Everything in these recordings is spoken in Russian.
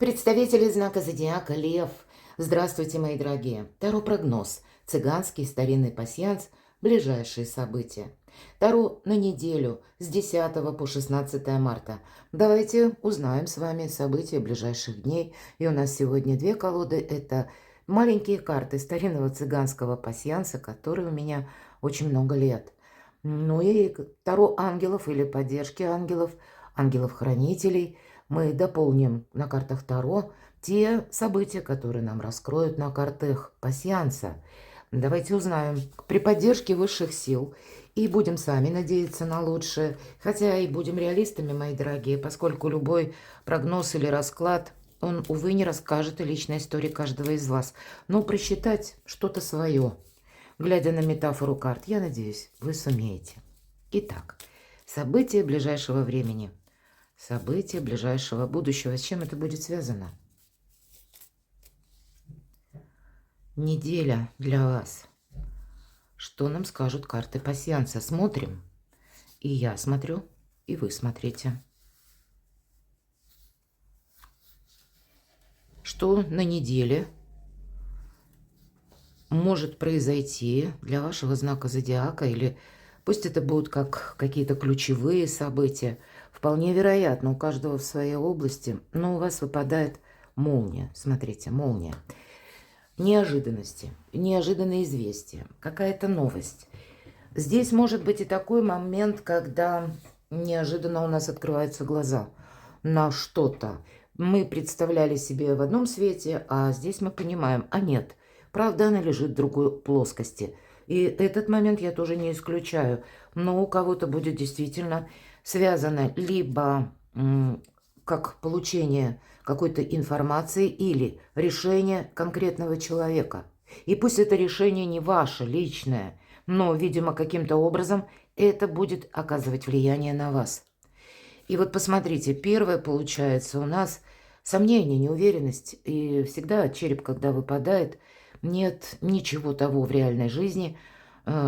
Представители знака зодиака Лев. Здравствуйте, мои дорогие. Таро прогноз. Цыганский старинный пасьянс. Ближайшие события. Таро на неделю с 10 по 16 марта. Давайте узнаем с вами события ближайших дней. И у нас сегодня две колоды. Это маленькие карты старинного цыганского пасьянса, которые у меня очень много лет. Ну и Таро ангелов или поддержки ангелов, ангелов-хранителей. Мы дополним на картах Таро те события, которые нам раскроют на картах пасьянса. Давайте узнаем при поддержке высших сил и будем сами надеяться на лучшее. Хотя и будем реалистами, мои дорогие, поскольку любой прогноз или расклад, он, увы, не расскажет о личной истории каждого из вас. Но просчитать что-то свое, глядя на метафору карт, я надеюсь, вы сумеете. Итак, события ближайшего времени. События ближайшего будущего. С чем это будет связано? Неделя для вас. Что нам скажут карты пасьянса? Смотрим. И я смотрю, и вы смотрите. Что на неделе может произойти для вашего знака зодиака, или пусть это будут как какие-то ключевые события. Вполне вероятно, у каждого в своей области, но у вас выпадает молния. Смотрите, молния. Неожиданности, неожиданные известия, какая-то новость. Здесь может быть и такой момент, когда неожиданно у нас открываются глаза на что-то. Мы представляли себе в одном свете, а здесь мы понимаем, а нет, правда, она лежит в другой плоскости. И этот момент я тоже не исключаю. Но у кого-то будет действительно связано либо как получение какой-то информации или решение конкретного человека. И пусть это решение не ваше личное, но, видимо, каким-то образом это будет оказывать влияние на вас. И вот посмотрите, первое получается у нас сомнение, неуверенность. И всегда череп, когда выпадает, нет ничего того в реальной жизни,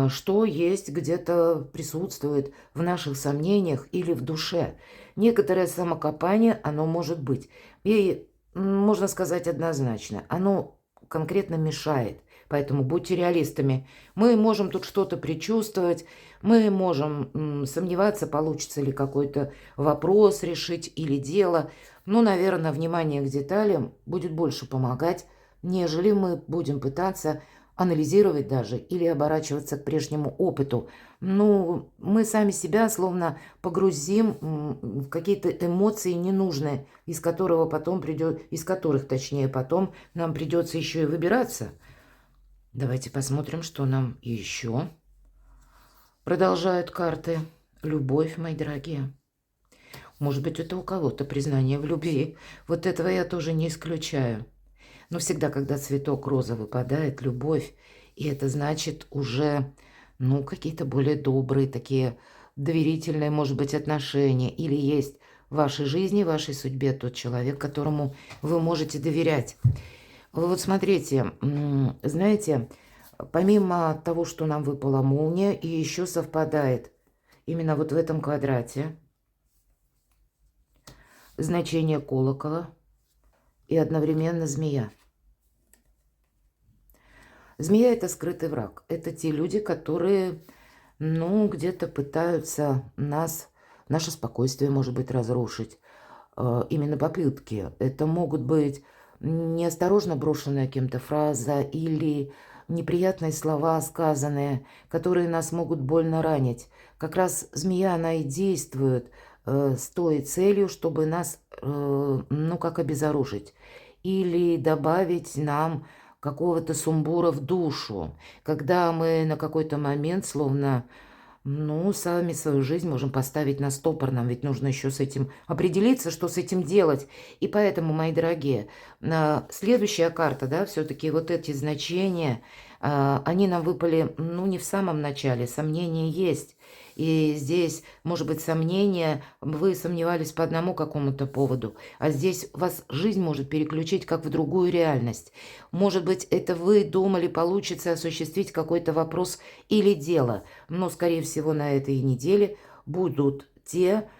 что есть, где-то присутствует в наших сомнениях или в душе. Некоторое самокопание, оно может быть. И можно сказать однозначно, оно конкретно мешает. Поэтому будьте реалистами. Мы можем тут что-то предчувствовать, мы можем сомневаться, получится ли какой-то вопрос решить или дело. Но, наверное, внимание к деталям будет больше помогать, нежели мы будем пытаться анализировать даже или оборачиваться к прежнему опыту. Ну, мы сами себя словно погрузим в какие-то эмоции ненужные, из которых точнее потом нам придется еще и выбираться. Давайте посмотрим, что нам еще продолжают карты. Любовь, мои дорогие. Может быть, это у кого-то признание в любви. Вот этого я тоже не исключаю. Но всегда, когда цветок розы выпадает, любовь, и это значит уже, ну, какие-то более добрые, такие доверительные, может быть, отношения. Или есть в вашей жизни, в вашей судьбе тот человек, которому вы можете доверять. Вот смотрите, знаете, помимо того, что нам выпала молния, и еще совпадает именно вот в этом квадрате значение колокола и одновременно змея. Змея – это скрытый враг. Это те люди, которые, ну, где-то пытаются наше спокойствие, может быть, разрушить. Именно попытки. Это могут быть неосторожно брошенная кем-то фраза или неприятные слова, сказанные, которые нас могут больно ранить. Как раз змея, она и действует с той целью, чтобы нас, ну, как обезоружить. Или добавить нам какого-то сумбура в душу, когда мы на какой-то момент словно, ну, сами свою жизнь можем поставить на стопор. Нам ведь нужно еще с этим определиться, что с этим делать. И поэтому, мои дорогие, следующая карта, да, все-таки вот эти значения, они нам выпали, ну, не в самом начале, сомнения есть. И здесь, может быть, сомнения, вы сомневались по одному какому-то поводу, а здесь вас жизнь может переключить как в другую реальность. Может быть, это вы думали, получится осуществить какой-то вопрос или дело, но, скорее всего, на этой неделе будут те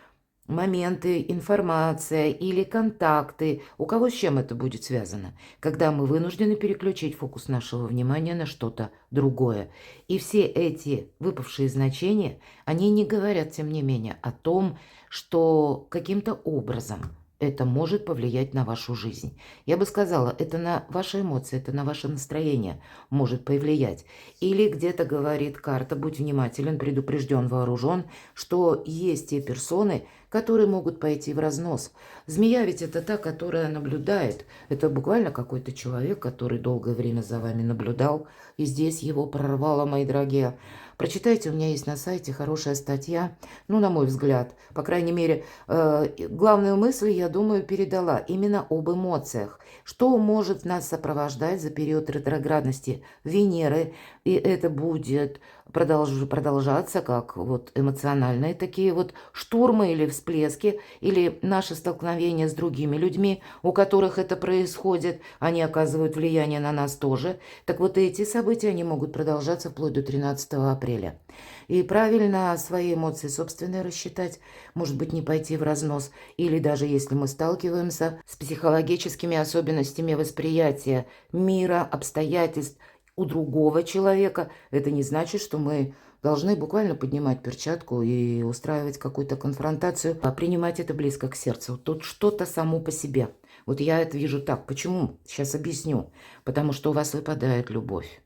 моменты, информация или контакты. У кого с чем это будет связано? Когда мы вынуждены переключить фокус нашего внимания на что-то другое. И все эти выпавшие значения, они не говорят, тем не менее, о том, что каким-то образом это может повлиять на вашу жизнь. Я бы сказала, это на ваши эмоции, это на ваше настроение может повлиять. Или где-то говорит карта, будь внимателен, предупрежден, вооружен, что есть те персоны, которые могут пойти в разнос. Змея ведь это та, которая наблюдает. Это буквально какой-то человек, который долгое время за вами наблюдал, и здесь его прорвало, мои дорогие. Прочитайте, у меня есть на сайте хорошая статья, ну, на мой взгляд, по крайней мере, главную мысль, я думаю, передала именно об эмоциях. Что может нас сопровождать за период ретроградности Венеры, и это будет продолжаться как вот эмоциональные такие вот штурмы или всплески, или наши столкновения с другими людьми, у которых это происходит, они оказывают влияние на нас тоже. Так вот эти события, они могут продолжаться вплоть до 13 апреля. И правильно свои эмоции собственные рассчитать, может быть, не пойти в разнос, или даже если мы сталкиваемся с психологическими особенностями восприятия мира, обстоятельств, у другого человека, это не значит, что мы должны буквально поднимать перчатку и устраивать какую-то конфронтацию, а принимать это близко к сердцу. Тут что-то само по себе. Вот я это вижу так. Почему? Сейчас объясню. Потому что у вас выпадает любовь.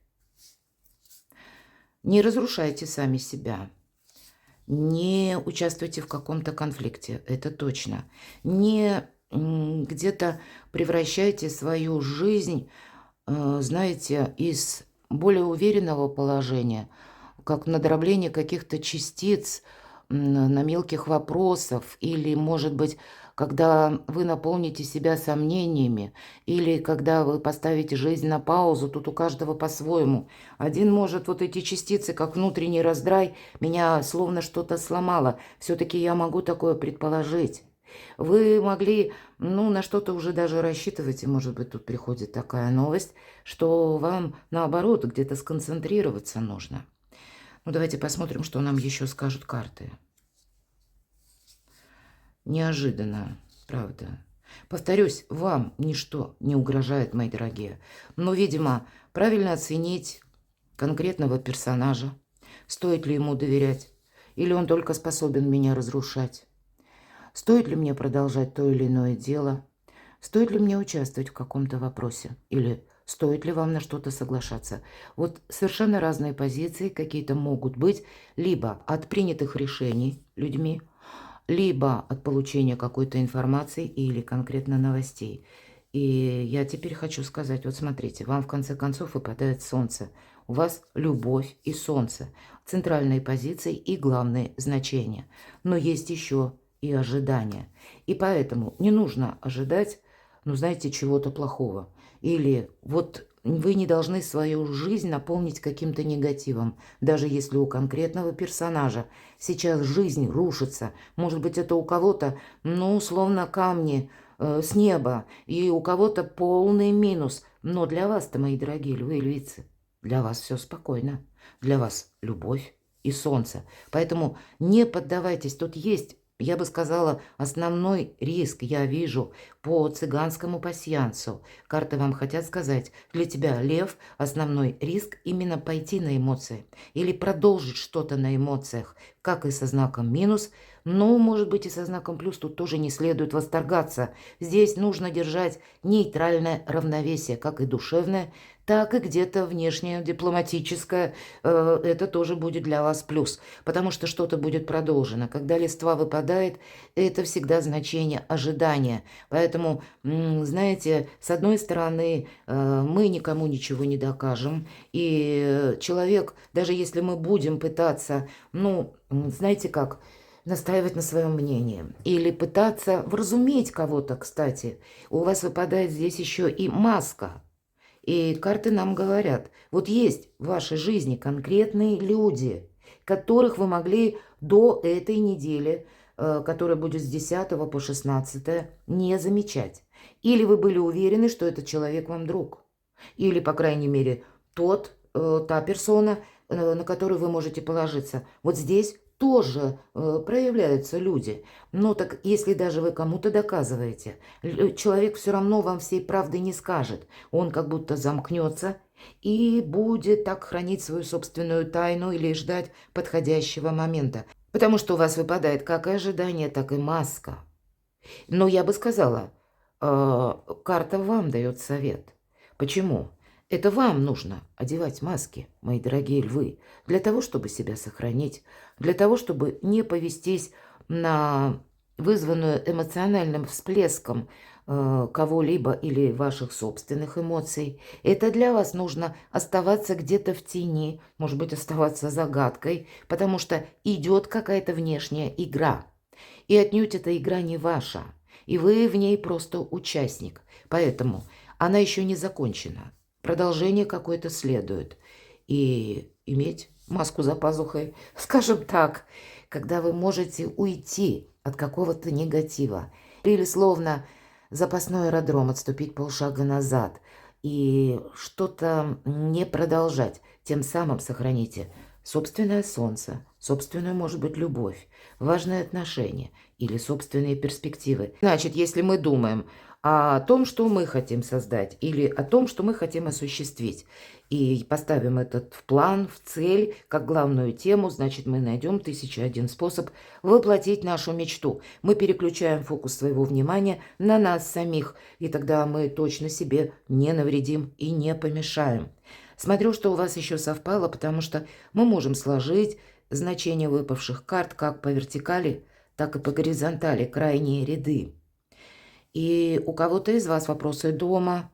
Не разрушайте сами себя. Не участвуйте в каком-то конфликте. Это точно. Не где-то превращайте свою жизнь, знаете, из более уверенного положения, как на дробление каких-то частиц на мелких вопросов, или, может быть, когда вы наполните себя сомнениями, или когда вы поставите жизнь на паузу, тут у каждого по-своему. Один может вот эти частицы, как внутренний раздрай, меня словно что-то сломало. Все-таки я могу такое предположить. Вы могли, ну, на что-то уже даже рассчитывать, и, может быть, тут приходит такая новость, что вам, наоборот, где-то сконцентрироваться нужно. Ну, давайте посмотрим, что нам еще скажут карты. Неожиданно, правда. Повторюсь, вам ничто не угрожает, мои дорогие. Но, видимо, правильно оценить конкретного персонажа. Стоит ли ему доверять? Или он только способен меня разрушать? Стоит ли мне продолжать то или иное дело? Стоит ли мне участвовать в каком-то вопросе? Или стоит ли вам на что-то соглашаться? Вот совершенно разные позиции какие-то могут быть либо от принятых решений людьми, либо от получения какой-то информации или конкретно новостей. И я теперь хочу сказать, вот смотрите, вам в конце концов выпадает Солнце. У вас любовь и Солнце. Центральные позиции и главные значения. Но есть еще и ожидания. И поэтому не нужно ожидать, ну, знаете, чего-то плохого. Или вот вы не должны свою жизнь наполнить каким-то негативом. Даже если у конкретного персонажа сейчас жизнь рушится. Может быть, это у кого-то, ну, словно камни с неба. И у кого-то полный минус. Но для вас-то, мои дорогие львы и львицы, для вас все спокойно. Для вас любовь и солнце. Поэтому не поддавайтесь. Тут есть, я бы сказала, основной риск я вижу по цыганскому пасьянсу. Карты вам хотят сказать, для тебя, лев, основной риск именно пойти на эмоции или продолжить что-то на эмоциях, как и со знаком минус, но, может быть, и со знаком плюс тут тоже не следует восторгаться. Здесь нужно держать нейтральное равновесие, как и душевное, так и где-то внешнее, дипломатическое. Это тоже будет для вас плюс, потому что что-то будет продолжено. Когда листва выпадает, это всегда значение ожидания. Поэтому, знаете, с одной стороны, мы никому ничего не докажем. И человек, даже если мы будем пытаться, ну, знаете как, настаивать на своем мнении или пытаться вразумить кого-то, кстати, у вас выпадает здесь еще и маска. И карты нам говорят, вот есть в вашей жизни конкретные люди, которых вы могли до этой недели, которая будет с 10 по 16, не замечать. Или вы были уверены, что этот человек вам друг. Или, по крайней мере, та персона, на которую вы можете положиться. Вот здесь тоже проявляются люди. Но так если даже вы кому-то доказываете, человек все равно вам всей правды не скажет. Он как будто замкнется и будет так хранить свою собственную тайну или ждать подходящего момента. Потому что у вас выпадает как и ожидание, так и маска. Но я бы сказала, карта вам дает совет. Почему? Это вам нужно одевать маски, мои дорогие львы, для того, чтобы себя сохранить, для того, чтобы не повестись на вызванную эмоциональным всплеском кого-либо или ваших собственных эмоций. Это для вас нужно оставаться где-то в тени, может быть, оставаться загадкой, потому что идет какая-то внешняя игра. И отнюдь эта игра не ваша, и вы в ней просто участник. Поэтому она еще не закончена. Продолжение какое-то следует. И иметь маску за пазухой, скажем так, когда вы можете уйти от какого-то негатива. Или словно запасной аэродром, отступить полшага назад и что-то не продолжать. Тем самым сохраните собственное солнце, собственную, может быть, любовь, важные отношения или собственные перспективы. Значит, если мы думаем о том, что мы хотим создать, или о том, что мы хотим осуществить, и поставим этот в план, в цель, как главную тему, значит, мы найдем 1001 способ воплотить нашу мечту. Мы переключаем фокус своего внимания на нас самих, и тогда мы точно себе не навредим и не помешаем. Смотрю, что у вас еще совпало, потому что мы можем сложить значения выпавших карт как по вертикали, так и по горизонтали, крайние ряды. И у кого-то из вас вопросы дома.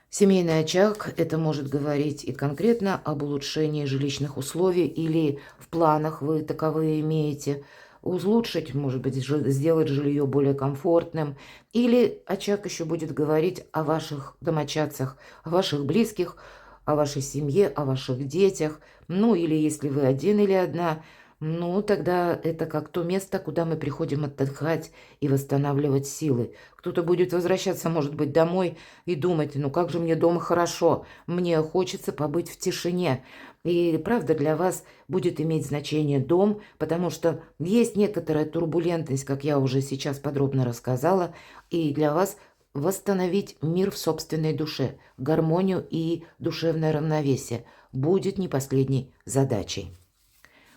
Семейный очаг – это может говорить и конкретно об улучшении жилищных условий или в планах вы таковые имеете. Улучшить, может быть, сделать жилье более комфортным. Или очаг еще будет говорить о ваших домочадцах, о ваших близких, о вашей семье, о ваших детях. Ну, или если вы один или одна, ну, тогда это как то место, куда мы приходим отдыхать и восстанавливать силы. Кто-то будет возвращаться, может быть, домой и думать, ну как же мне дома хорошо, мне хочется побыть в тишине. И правда для вас будет иметь значение дом, потому что есть некоторая турбулентность, как я уже сейчас подробно рассказала, и для вас восстановить мир в собственной душе, гармонию и душевное равновесие будет не последней задачей.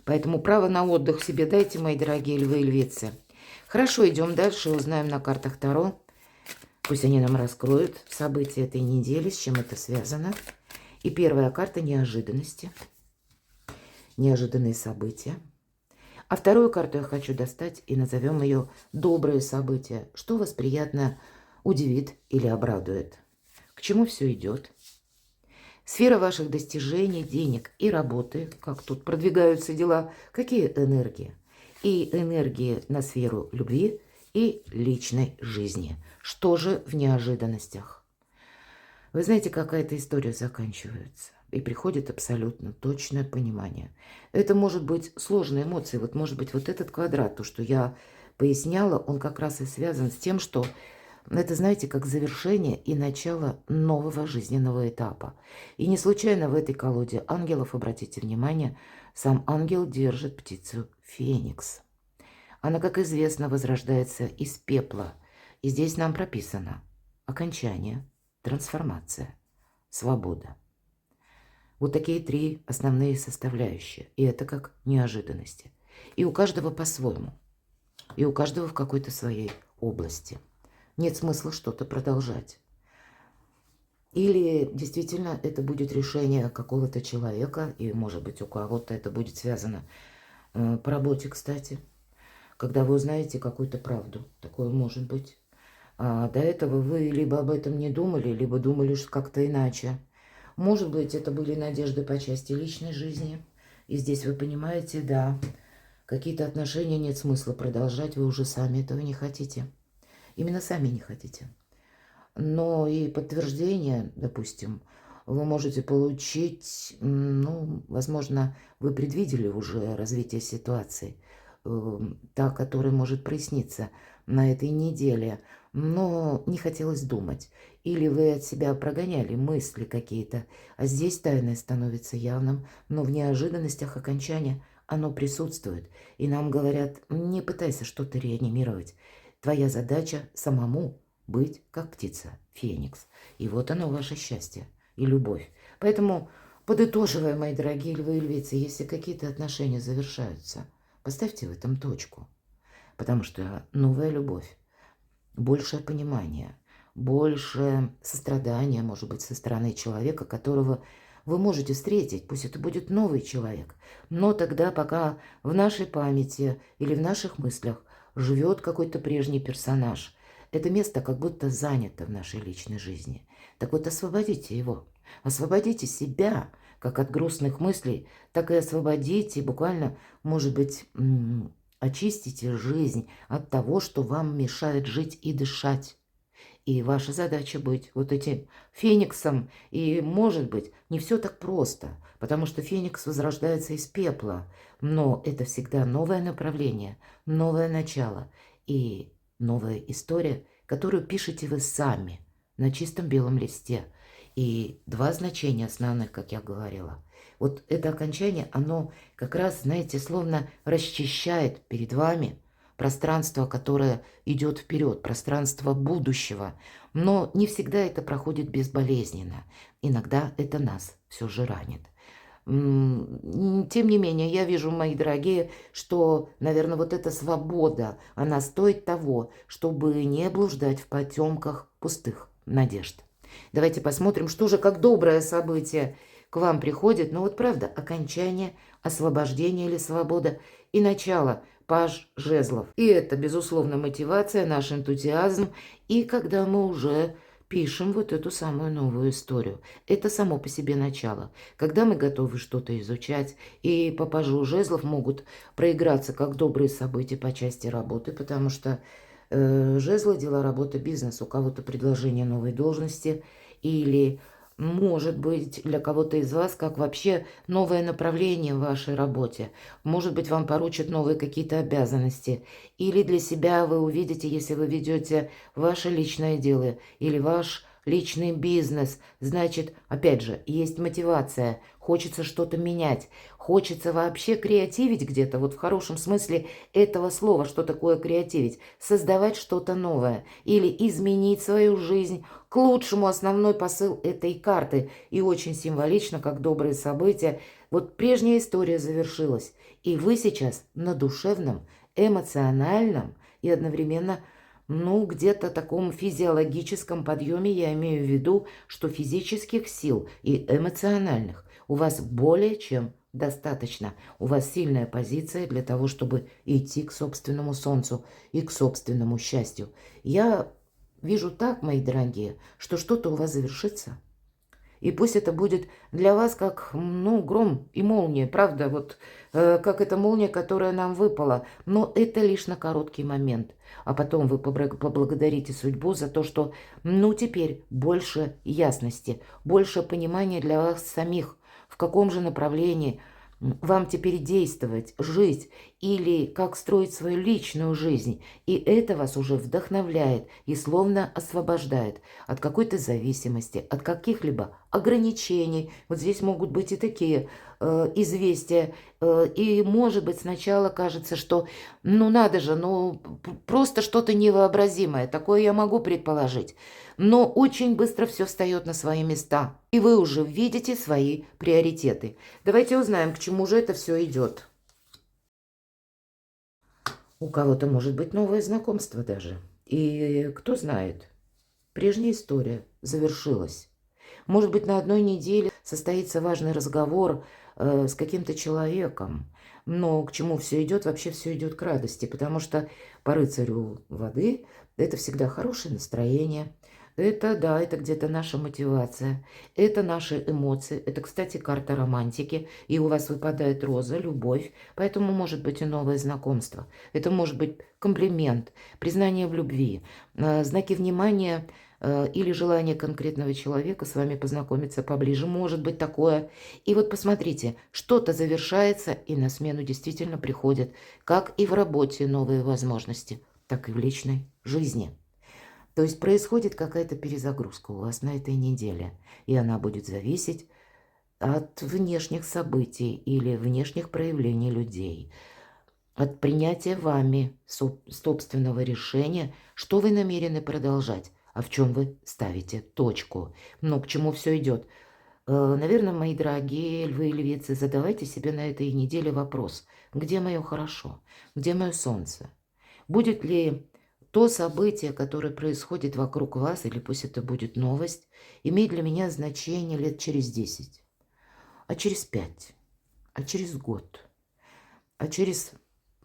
Поэтому право на отдых себе дайте, мои дорогие львы и львицы. Хорошо, идем дальше, узнаем на картах Таро. Пусть они нам раскроют события этой недели, с чем это связано. И первая карта – неожиданности. Неожиданные события. А вторую карту я хочу достать и назовем ее «Добрые события». Что вас приятно удивит или обрадует? К чему все идет? Сфера ваших достижений, денег и работы, как тут продвигаются дела, какие энергии? И энергии на сферу любви и личной жизни. Что же в неожиданностях? Вы знаете, какая-то история заканчивается, и приходит абсолютно точное понимание. Это может быть сложные эмоции, вот может быть вот этот квадрат, то, что я поясняла, он как раз и связан с тем, что это, знаете, как завершение и начало нового жизненного этапа. И не случайно в этой колоде ангелов, обратите внимание, сам ангел держит птицу Феникс. Она, как известно, возрождается из пепла. И здесь нам прописано окончание, трансформация, свобода. Вот такие три основные составляющие. И это как неожиданности. И у каждого по-своему. И у каждого в какой-то своей области. Нет смысла что-то продолжать. Или действительно это будет решение какого-то человека, и, может быть, у кого-то это будет связано по работе, кстати, когда вы узнаете какую-то правду. Такое может быть. А до этого вы либо об этом не думали, либо думали как-то иначе. Может быть, это были надежды по части личной жизни. И здесь вы понимаете, да, какие-то отношения нет смысла продолжать, вы уже сами этого не хотите. Именно сами не хотите. Но и подтверждение, допустим, вы можете получить, ну, возможно, вы предвидели уже развитие ситуации, та, которая может проясниться на этой неделе, но не хотелось думать. Или вы от себя прогоняли мысли какие-то, а здесь тайное становится явным, но в неожиданностях окончания оно присутствует. И нам говорят, не пытайся что-то реанимировать. Твоя задача самому быть как птица, феникс. И вот оно ваше счастье и любовь. Поэтому, подытоживая, мои дорогие львы и львицы, если какие-то отношения завершаются, поставьте в этом точку. Потому что новая любовь, большее понимание, больше сострадания, может быть, со стороны человека, которого вы можете встретить, пусть это будет новый человек, но тогда, пока в нашей памяти или в наших мыслях живет какой-то прежний персонаж, это место как будто занято в нашей личной жизни. Так вот, освободите его, освободите себя, как от грустных мыслей, так и освободите, буквально, может быть, очистите жизнь от того, что вам мешает жить и дышать. И ваша задача быть вот этим фениксом. И, может быть, не все так просто, потому что феникс возрождается из пепла. Но это всегда новое направление, новое начало и новая история, которую пишете вы сами на чистом белом листе. И два значения основных, как я говорила. Вот это окончание, оно как раз, знаете, словно расчищает перед вами пространство, которое идет вперед, пространство будущего. Но не всегда это проходит безболезненно. Иногда это нас все же ранит. Тем не менее, я вижу, мои дорогие, что, наверное, вот эта свобода, она стоит того, чтобы не блуждать в потемках пустых надежд. Давайте посмотрим, что же как доброе событие к вам приходит. Ну вот правда, окончание, освобождение или свобода и начало. Паж жезлов. И это, безусловно, мотивация, наш энтузиазм. И когда мы уже пишем вот эту самую новую историю. Это само по себе начало. Когда мы готовы что-то изучать, и по пажу жезлов могут проиграться как добрые события по части работы, потому что жезлы, дела, работа, бизнес, у кого-то предложение новой должности или, может быть, для кого-то из вас, как вообще новое направление в вашей работе. Может быть, вам поручат новые какие-то обязанности. Или для себя вы увидите, если вы ведете ваше личное дело или ваш личный бизнес. Значит, опять же, есть мотивация, хочется что-то менять, хочется вообще креативить где-то, вот в хорошем смысле этого слова, что такое креативить, создавать что-то новое или изменить свою жизнь к лучшему. Основной посыл этой карты и очень символично, как добрые события. Вот прежняя история завершилась, и вы сейчас на душевном, эмоциональном и одновременно где-то таком физиологическом подъеме, я имею в виду, что физических сил и эмоциональных у вас более чем достаточно. У вас сильная позиция для того, чтобы идти к собственному солнцу и к собственному счастью. Я вижу так, мои дорогие, что что-то у вас завершится. И пусть это будет для вас как, гром и молния, правда, вот как эта молния, которая нам выпала. Но это лишь на короткий момент. А потом вы поблагодарите судьбу за то, что, теперь больше ясности, больше понимания для вас самих, в каком же направлении вам теперь действовать, жить или как строить свою личную жизнь. И это вас уже вдохновляет и словно освобождает от какой-то зависимости, от каких-либо ограничений. Вот здесь могут быть и такие известия. И, может быть, сначала кажется, что, надо же, просто что-то невообразимое. Такое я могу предположить. Но очень быстро все встает на свои места. И вы уже видите свои приоритеты. Давайте узнаем, к чему же это все идет. У кого-то может быть новое знакомство даже. И кто знает, прежняя история завершилась. Может быть, на одной неделе состоится важный разговор с каким-то человеком. Но к чему все идет? Вообще все идет к радости, потому что по рыцарю воды это всегда хорошее настроение. Это, да, это где-то наша мотивация, это наши эмоции. Это, кстати, карта романтики. И у вас выпадает роза, любовь. Поэтому может быть и новое знакомство. Это может быть комплимент, признание в любви, знаки внимания или желание конкретного человека с вами познакомиться поближе. Может быть такое. И вот посмотрите, что-то завершается, и на смену действительно приходят, как и в работе новые возможности, так и в личной жизни. То есть происходит какая-то перезагрузка у вас на этой неделе, и она будет зависеть от внешних событий или внешних проявлений людей, от принятия вами собственного решения, что вы намерены продолжать, а в чем вы ставите точку. Но к чему все идет? Наверное, мои дорогие львы и львицы, задавайте себе на этой неделе вопрос: где мое хорошо, где мое солнце? Будет ли то событие, которое происходит вокруг вас, или пусть это будет новость, иметь для меня значение лет через 10, а через 5, а через год, а через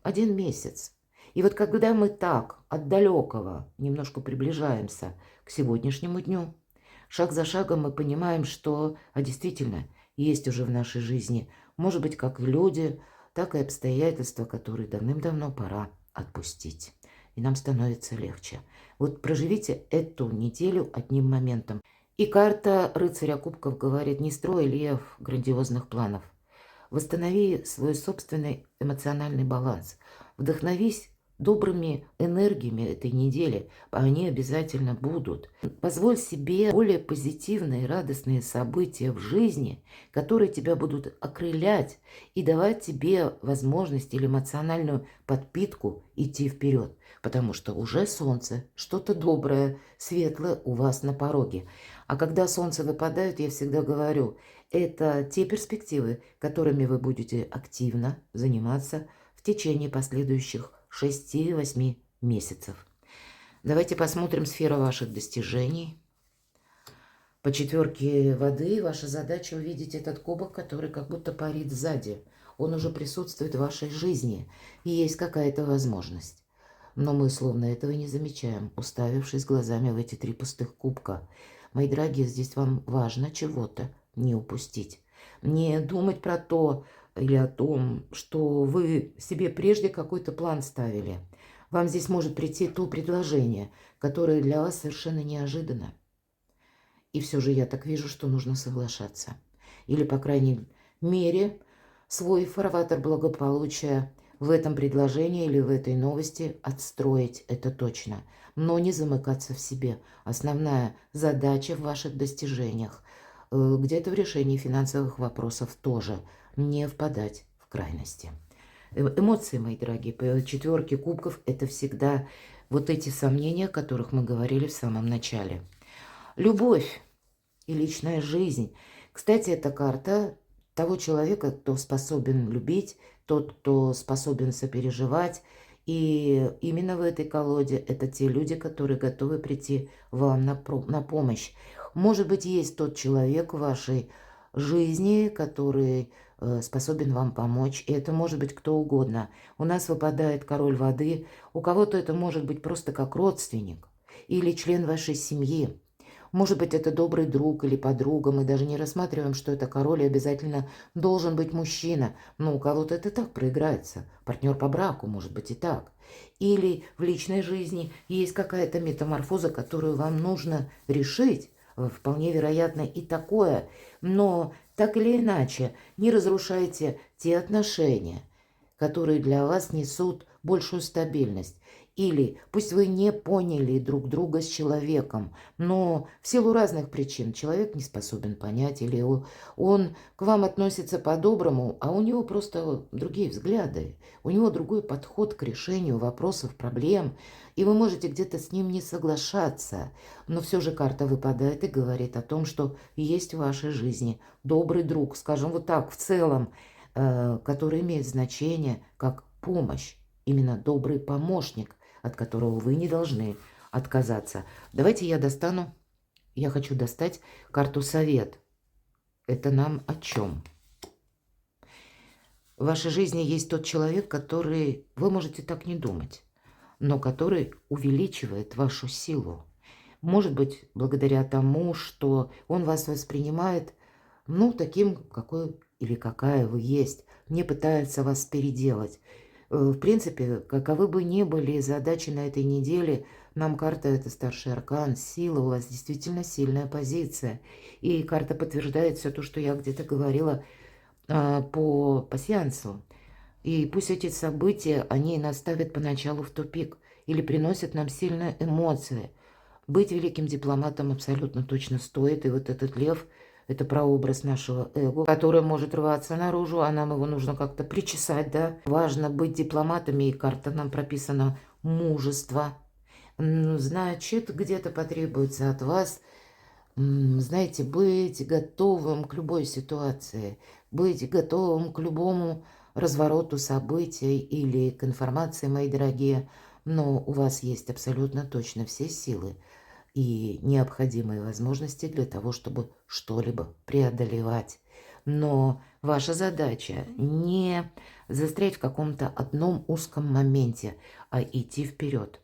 1 месяц? И вот когда мы так от далекого немножко приближаемся к сегодняшнему дню, шаг за шагом мы понимаем, что действительно есть уже в нашей жизни, может быть, как люди, так и обстоятельства, которые давным-давно пора отпустить. И нам становится легче. Вот проживите эту неделю одним моментом. И карта рыцаря кубков говорит: не строй, лев, грандиозных планов. Восстанови свой собственный эмоциональный баланс. Вдохновись добрыми энергиями этой недели, они обязательно будут. Позволь себе более позитивные и радостные события в жизни, которые тебя будут окрылять и давать тебе возможность или эмоциональную подпитку идти вперед, потому что уже солнце, что-то доброе, светлое у вас на пороге. А когда солнце выпадает, я всегда говорю, это те перспективы, которыми вы будете активно заниматься в течение последующих 6-8 месяцев. Давайте посмотрим сферу ваших достижений. По четверке воды ваша задача увидеть этот кубок, который как будто парит сзади. Он уже присутствует в вашей жизни, и есть какая-то возможность. Но мы словно этого не замечаем, уставившись глазами в эти 3 пустых кубка. Мои дорогие, здесь вам важно чего-то не упустить. Не думать про то или о том, что вы себе прежде какой-то план ставили. Вам здесь может прийти то предложение, которое для вас совершенно неожиданно. И все же я так вижу, что нужно соглашаться. Или, по крайней мере, свой фарватер благополучия в этом предложении или в этой новости отстроить, это точно. Но не замыкаться в себе. Основная задача в ваших достижениях, где-то в решении финансовых вопросов тоже, не впадать в крайности. Эмоции, мои дорогие, по четверке кубков – это всегда вот эти сомнения, о которых мы говорили в самом начале. Любовь и личная жизнь. Кстати, эта карта того человека, кто способен любить, тот, кто способен сопереживать. И именно в этой колоде это те люди, которые готовы прийти вам на помощь. Может быть, есть тот человек в вашей жизни, который способен вам помочь. И это может быть кто угодно. У нас выпадает король воды. У кого-то это может быть просто как родственник или член вашей семьи. Может быть, это добрый друг или подруга. Мы даже не рассматриваем, что это король, и обязательно должен быть мужчина. Но у кого-то это так проиграется. Партнер по браку, может быть, и так. Или в личной жизни есть какая-то метаморфоза, которую вам нужно решить. Вполне вероятно и такое. Но так или иначе, не разрушайте те отношения, которые для вас несут большую стабильность. Или пусть вы не поняли друг друга с человеком, но в силу разных причин человек не способен понять, или он к вам относится по-доброму, а у него просто другие взгляды, у него другой подход к решению вопросов, проблем, и вы можете где-то с ним не соглашаться. Но все же карта выпадает и говорит о том, что есть в вашей жизни добрый друг, скажем вот так, в целом, который имеет значение как помощь, именно добрый помощник, от которого вы не должны отказаться. Давайте я хочу достать карту «Совет». Это нам о чем? В вашей жизни есть тот человек, который, вы можете так не думать, но который увеличивает вашу силу. Может быть, благодаря тому, что он вас воспринимает, таким, какой или какая вы есть, не пытается вас переделать. В принципе, каковы бы ни были задачи на этой неделе, нам карта – это старший аркан, сила, у вас действительно сильная позиция. И карта подтверждает все то, что я где-то говорила по пасьянсу. И пусть эти события, они нас ставят поначалу в тупик или приносят нам сильные эмоции. Быть великим дипломатом абсолютно точно стоит. И вот этот лев Это прообраз нашего эго, который может рваться наружу, а нам его нужно как-то причесать, да. Важно быть дипломатами, и карта нам прописана мужество. Значит, где-то потребуется от вас, знаете, быть готовым к любой ситуации, быть готовым к любому развороту событий или к информации, мои дорогие. Но у вас есть абсолютно точно все силы и необходимые возможности для того, чтобы что-либо преодолевать. Но ваша задача не застрять в каком-то одном узком моменте, а идти вперед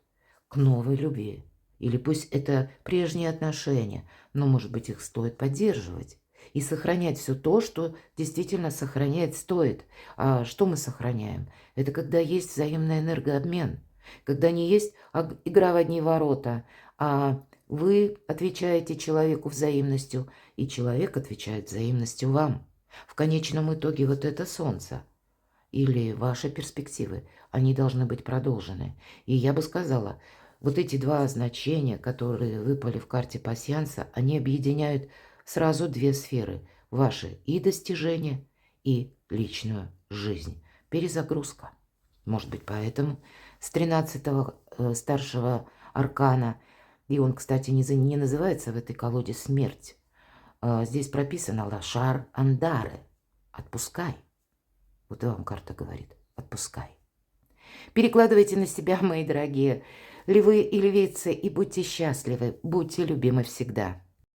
к новой любви. Или пусть это прежние отношения, но, может быть, их стоит поддерживать и сохранять все то, что действительно сохранять стоит. А что мы сохраняем? Это когда есть взаимный энергообмен, когда не есть игра в одни ворота, а вы отвечаете человеку взаимностью, и человек отвечает взаимностью вам. В конечном итоге вот это солнце или ваши перспективы, они должны быть продолжены. И я бы сказала, вот эти два значения, которые выпали в карте пасьянса, они объединяют сразу две сферы. Ваши и достижения, и личную жизнь. Перезагрузка. Может быть, поэтому с 13-го старшего аркана, и он, кстати, не называется в этой колоде «Смерть», здесь прописано «Лашар Андаре». Отпускай. Вот и вам карта говорит. Отпускай. Перекладывайте на себя, мои дорогие львы и львицы, и будьте счастливы, будьте любимы всегда.